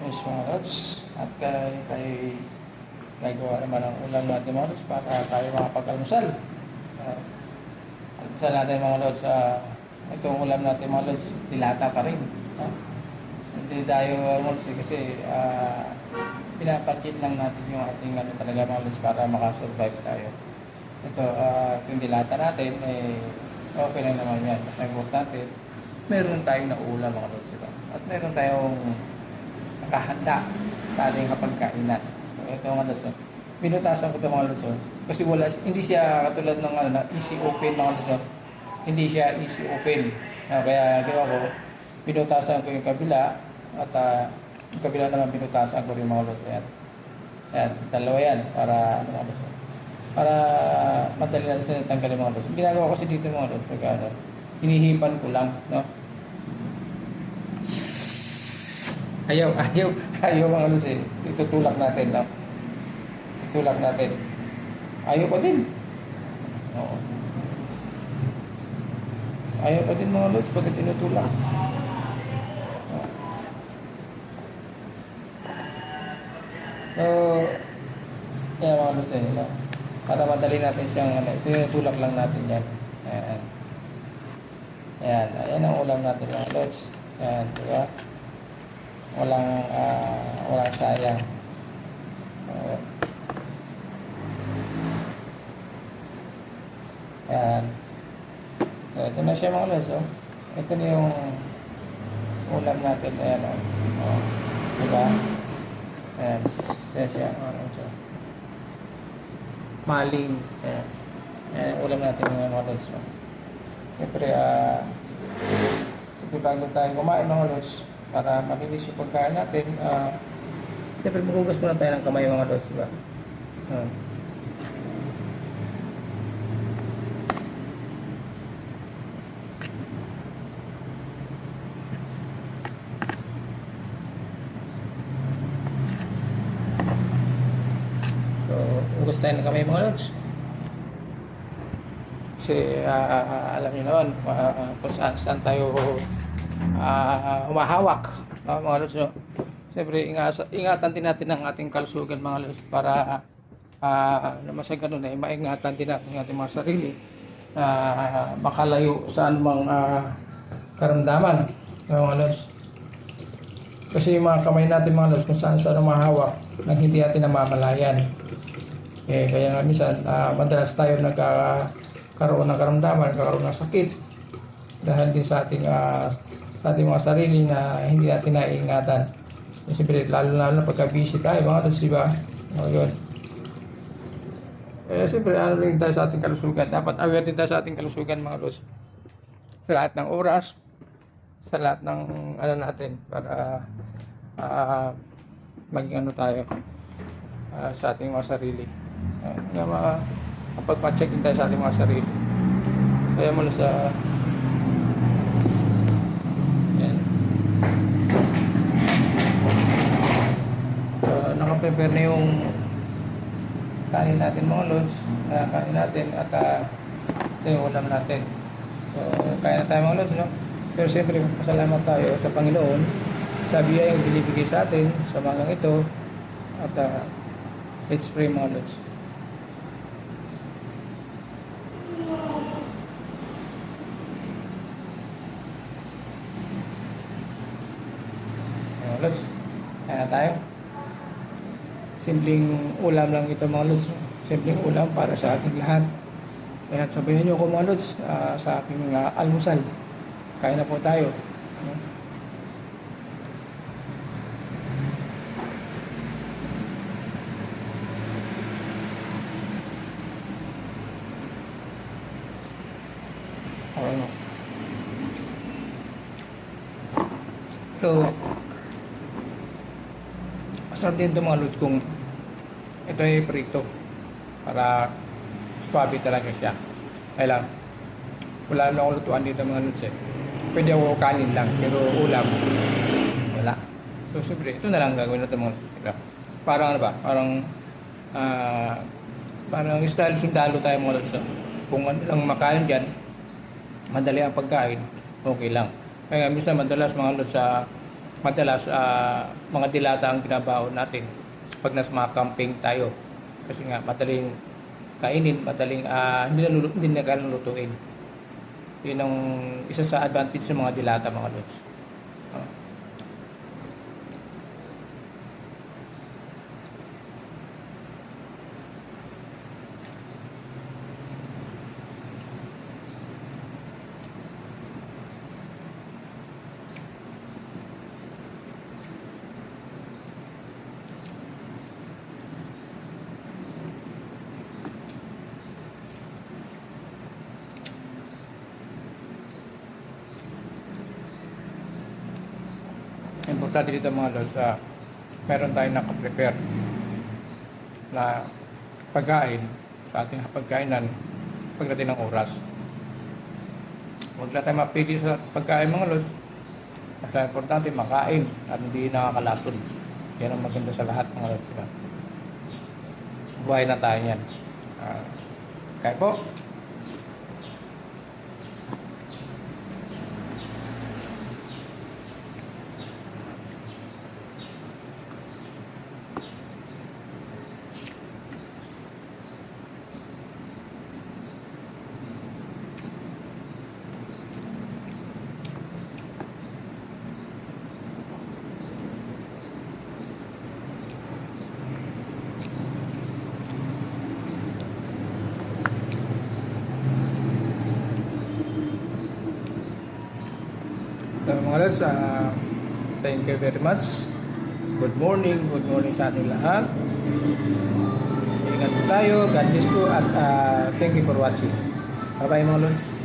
Yes, mga lods. At gagawa naman ang ulam natin mga lods para tayo makapag-almusal. Uh, almusal natin mga lods. Itong ulam natin mga lods, dilata pa rin. Hindi tayo almusal kasi pinapakit lang natin yung ating talaga mga lods para makasurvive tayo. Ito, itong dilata natin, okay lang naman yan. Mas importante, meron tayong naulam mga lods. Diba? At meron tayong nakahanda sa ating kapagkainan. So, ito mga lods. Binutasan ko ito mga lods. Kasi hindi siya katulad ng easy open mga lods. Hindi siya easy open. Kaya ginawa ko, binutasan ko yung kabila at yung kabila naman binutasan ko rin mga lods. Ayan, dalawa yan para mga lods. Para madali na sa tanggalin mga lods. Ginagawa ko kasi dito mga lods. Hinihipan ko lang, no? Ayaw mga lods eh. Itutulak natin, no? Itulak natin. Ayaw pa din. Oo. Ayaw pa din mga lods pag tinutulak. So, yan mga lods eh, no? Para madali natin siyang, tinutulak lang natin yan. Ayan. Ayan ang ulam natin mga lods. Ayan, diba? Walang sayang. Ayan. So, ito na siya mga lods. Ito na yung ulam natin. Ayan o. Diba? Ayan. Ayan siya. Maling. Ayan. Ayan yung ulam natin mga lods. Siyempre, bago tayo kumain mga lods, para malinis yung pagkain natin, siyempre magugas muna tayo ng kamay mga lods, diba? So, hugas tayo ng kamay mga lods. Kasi alam niyo naman kung saan tayo humahawak, no, mga lods. No? Siyempre, ingatan din natin ang ating kalusugan mga lods para naman sa ganun maingatan din natin ang ating mga sarili makalayo sa anumang karamdaman, no, mga lods. Kasi yung mga kamay natin mga lods kung saan humahawak nang hindi natin namamalayan. Kaya nga minsan madalas tayo karoon ng karamdaman, karoon ng sakit dahil din sa ating mga sarili na hindi natin naiingatan. Siyempre, lalo na pagka-busy tayo mga lods, diba? Yun. Siyempre, rin tayo sa ating kalusugan. Dapat aware din tayo sa ating kalusugan mga lods. Sa lahat ng oras, sa lahat ng natin para maging tayo sa ating mga sarili. Pagpa-check din tayo sa ating mga sarili. Kaya mula sa nakaprepare na yung kanin natin mga lods, kanin natin at ito yung ulam natin. So kaya na tayo mga lods, no? Pero siyempre pasalamat tayo sa Panginoon sa biyayang binibigay sa atin sa magang ito at let's pray mga lods. Lods, kaya tayo. Simpleng ulam lang ito mga lods. Simpleng ulam para sa ating lahat. Kaya sabayan nyo ako mga lods sa aking almusal. Kaya na po tayo. So, masarap din ito mga lods kung ito ay prito para swabe talaga siya. Kaya lang, wala na akong lutuan dito mga lods eh. Pwede ako kanin lang, pero ulam wala. So siyempre, ito na lang gagawin natin mga lods. Parang ano ba? Parang style sundalo tayo mga lods. Kung ano lang makain dyan, madali ang pagkain, okay lang. Kaya minsan madalas mga lods madalas mga dilata ang binabaon natin pag nasa mga camping tayo. Kasi nga madaling kainin, madaling hindi na kailangan lutuin. Yun ang isa sa advantage ng mga dilata mga lods. Importante dito mga lods, meron tayong nakaprepare na pagkain sa ating pagkainan pagdating ng oras. Huwag na tayo mapili sa pagkain mga lods. Basta importante makain at hindi nakakalason. Yan ang maganda sa lahat mga lods. Diba? Buhay na tayo yan. Kaya po. So mga lods, thank you very much. Good morning sa ating lahat. Ingat po tayo, God bless po at thank you for watching. Bye bye mga lods.